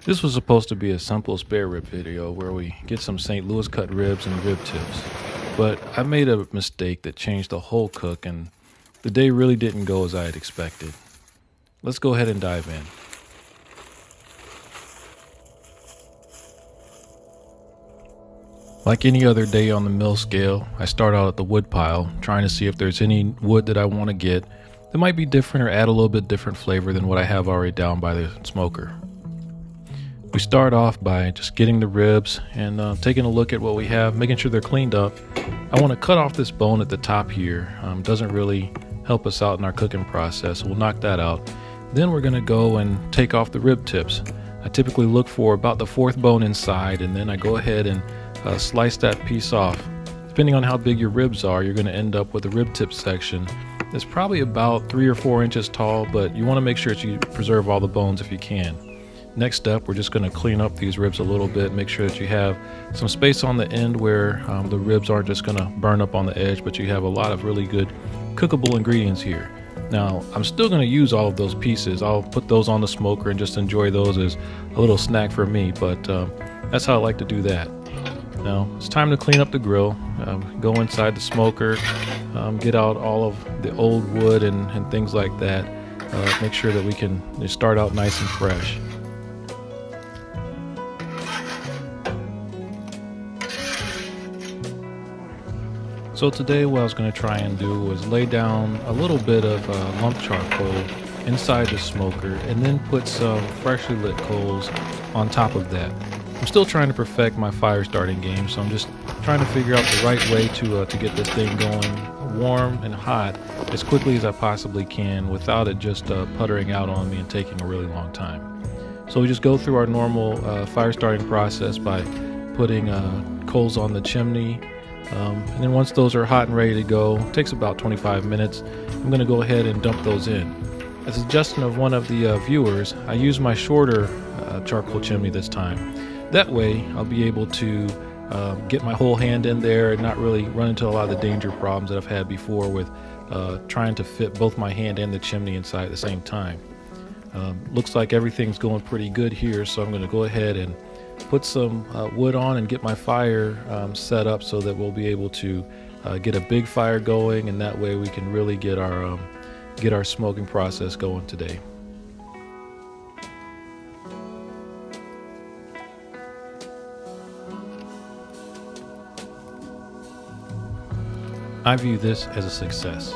This was supposed to be a simple spare rib video where we get some St. Louis cut ribs and rib tips, but I made a mistake that changed the whole cook and the day really didn't go as I had expected. Let's go ahead and dive in. Like any other day on the mill scale, I start out at the wood pile, trying to see if there's any wood that I want to get that might be different or add a little bit different flavor than what I have already down by the smoker. We start off by just getting the ribs and taking a look at what we have, making sure they're cleaned up. I want to cut off this bone at the top here. Doesn't really help us out in our cooking process, so we'll knock that out. Then we're going to go and take off the rib tips. I typically look for about the fourth bone inside, and then I go ahead and slice that piece off. Depending on how big your ribs are, you're going to end up with a rib tip section that's probably about 3 or 4 inches tall, but you want to make sure that you preserve all the bones if you can. Next step, we're just going to clean up these ribs a little bit, make sure that you have some space on the end where the ribs aren't just going to burn up on the edge, but you have a lot of really good cookable ingredients here. Now, I'm still going to use all of those pieces. I'll put those on the smoker and just enjoy those as a little snack for me, but that's how I like to do that. Now, it's time to clean up the grill, go inside the smoker, get out all of the old wood and things like that. Make sure that we can start out nice and fresh. So today what I was going to try and do was lay down a little bit of lump charcoal inside the smoker and then put some freshly lit coals on top of that. I'm still trying to perfect my fire starting game, so I'm just trying to figure out the right way to get this thing going warm and hot as quickly as I possibly can without it just puttering out on me and taking a really long time. So we just go through our normal fire starting process by putting coals on the chimney. And then once those are hot and ready to go, it takes about 25 minutes, I'm going to go ahead and dump those in. As a suggestion of one of the viewers, I use my shorter charcoal chimney this time. That way I'll be able to get my whole hand in there and not really run into a lot of the danger problems that I've had before with trying to fit both my hand and the chimney inside at the same time. Looks like everything's going pretty good here, so I'm going to go ahead and put some wood on and get my fire set up so that we'll be able to get a big fire going, and that way we can really get our smoking process going today. I view this as a success.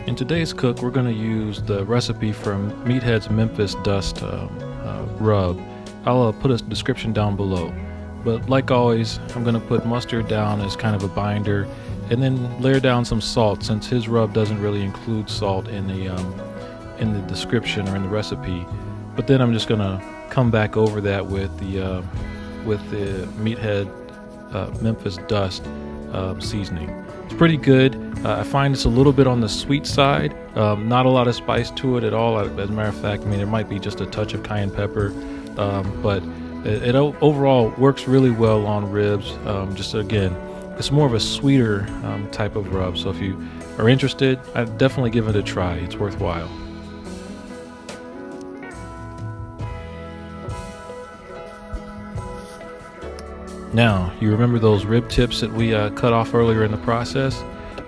In today's cook, we're going to use the recipe from Meathead's Memphis Dust rub. I'll put a description down below. But like always, I'm going to put mustard down as kind of a binder and then layer down some salt, since his rub doesn't really include salt in the description or in the recipe. But then I'm just going to come back over that with the Meathead Memphis Dust seasoning. It's pretty good. I find it's a little bit on the sweet side, not a lot of spice to it at all. As a matter of fact, I mean, there might be just a touch of cayenne pepper, but it overall works really well on ribs. Just again, it's more of a sweeter type of rub, so if you are interested, I'd definitely give it a try. It's worthwhile. Now, you remember those rib tips that we cut off earlier in the process?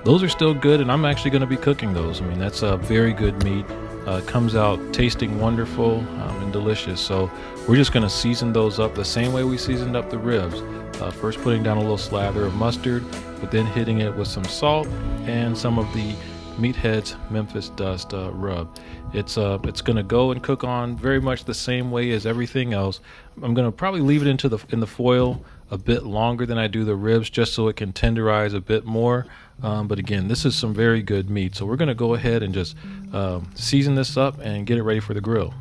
Those are still good, and I'm actually going to be cooking those. I mean, that's a very good meat. Comes out tasting wonderful and delicious. So we're just going to season those up the same way we seasoned up the ribs. First putting down a little slather of mustard, but then hitting it with some salt and some of the Meathead's Memphis Dust rub. It's going to go and cook on very much the same way as everything else. I'm going to probably leave it in the foil a bit longer than I do the ribs, just so it can tenderize a bit more. But again, this is some very good meat, so we're going to go ahead and just season this up and get it ready for the grill.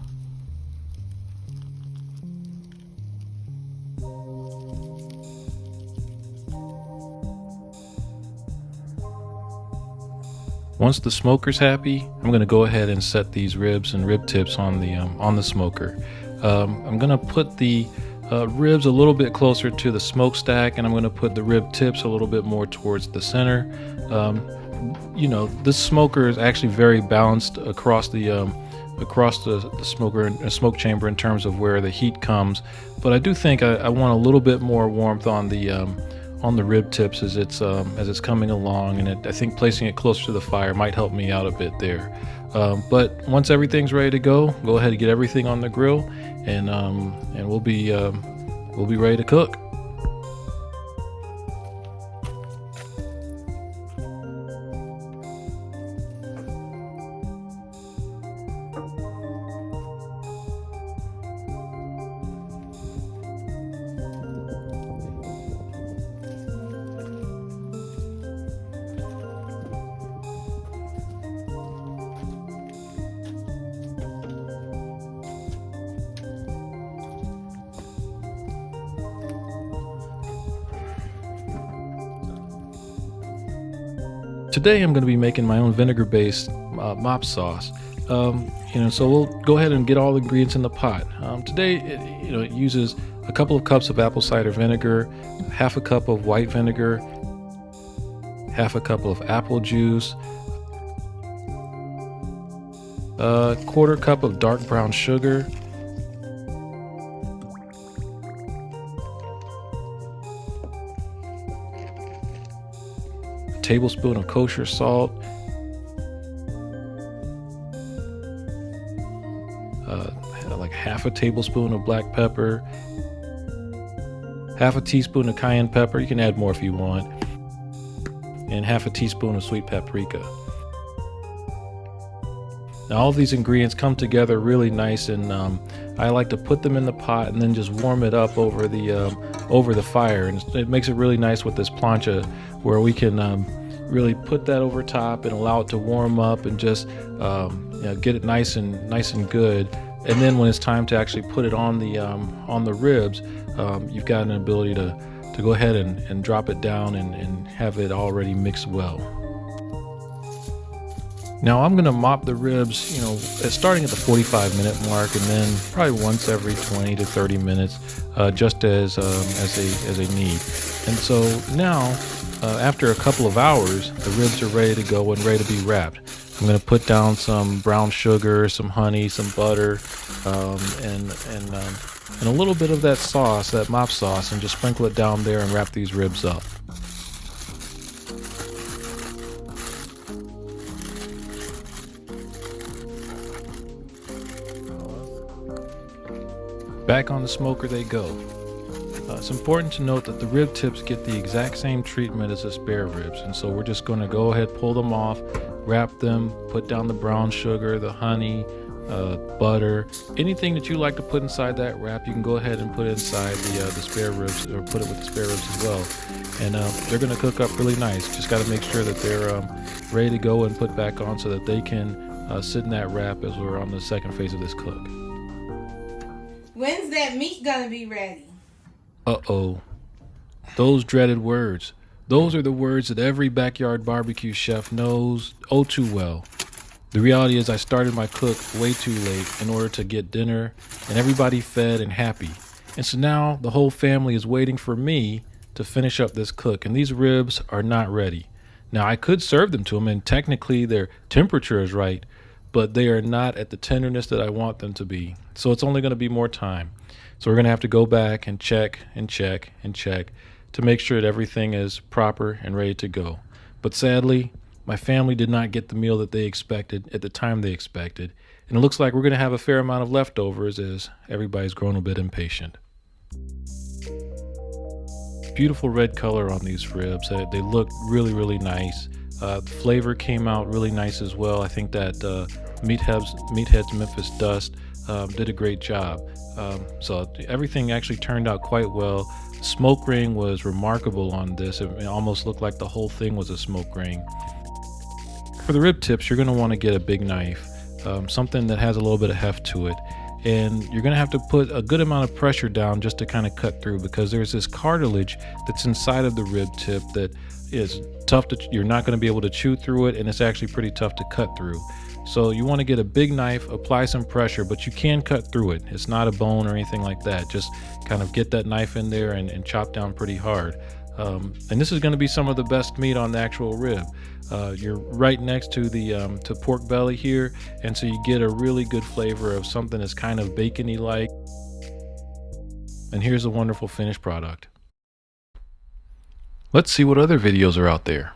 Once the smoker's happy, I'm going to go ahead and set these ribs and rib tips on the smoker. I'm going to put the ribs a little bit closer to the smokestack, and I'm going to put the rib tips a little bit more towards the center. This smoker is actually very balanced across the across the smoker and smoke chamber in terms of where the heat comes, but I do think I want a little bit more warmth on the rib tips as it's coming along, and I think placing it closer to the fire might help me out a bit there. But once everything's ready to go ahead and get everything on the grill, and we'll be ready to cook. Today I'm going to be making my own vinegar-based mop sauce. So we'll go ahead and get all the ingredients in the pot. Today, it uses a couple of cups of apple cider vinegar, half a cup of white vinegar, half a cup of apple juice, a quarter cup of dark brown sugar, tablespoon of kosher salt, like half a tablespoon of black pepper, half a teaspoon of cayenne pepper, you can add more if you want, and half a teaspoon of sweet paprika. Now all of these ingredients come together really nice, and I like to put them in the pot and then just warm it up over the fire, and it makes it really nice with this plancha where we can really put that over top and allow it to warm up and just get it nice and good. And then when it's time to actually put it on the ribs, you've got an ability to go ahead and drop it down and have it already mixed well. Now I'm going to mop the ribs, starting at the 45-minute mark, and then probably once every 20 to 30 minutes, just as they need. And so now, after a couple of hours, the ribs are ready to go and ready to be wrapped. I'm going to put down some brown sugar, some honey, some butter, and a little bit of that sauce, that mop sauce, and just sprinkle it down there and wrap these ribs up. Back on the smoker they go. It's important to note that the rib tips get the exact same treatment as the spare ribs, and so we're just going to go ahead, pull them off, wrap them, put down the brown sugar, the honey, butter, anything that you like to put inside that wrap, you can go ahead and put it inside the spare ribs, or put it with the spare ribs as well. And they're going to cook up really nice. Just got to make sure that they're ready to go and put back on so that they can sit in that wrap as we're on the second phase of this cook. When's that meat gonna be ready? Uh-oh. Those dreaded words. Those are the words that every backyard barbecue chef knows oh too well. The reality is I started my cook way too late in order to get dinner and everybody fed and happy. And so now the whole family is waiting for me to finish up this cook, and these ribs are not ready. Now I could serve them to them, and technically their temperature is right, but they are not at the tenderness that I want them to be. So it's only going to be more time. So we're going to have to go back and check and check and check to make sure that everything is proper and ready to go. But sadly, my family did not get the meal that they expected at the time they expected. And it looks like we're going to have a fair amount of leftovers as everybody's grown a bit impatient. Beautiful red color on these ribs. They look really, really nice. The flavor came out really nice as well. I think that Meathead's Memphis Dust did a great job. So everything actually turned out quite well. Smoke ring was remarkable on this. It almost looked like the whole thing was a smoke ring. For the rib tips, you're going to want to get a big knife, something that has a little bit of heft to it. And you're going to have to put a good amount of pressure down just to kind of cut through, because there's this cartilage that's inside of the rib tip that is tough you're not going to be able to chew through it, and it's actually pretty tough to cut through. So you want to get a big knife, apply some pressure, but you can cut through it. It's not a bone or anything like that. Just kind of get that knife in there and chop down pretty hard. And this is going to be some of the best meat on the actual rib. You're right next to the to pork belly here, and so you get a really good flavor of something that's kind of bacony like. And here's a wonderful finished product. Let's see what other videos are out there.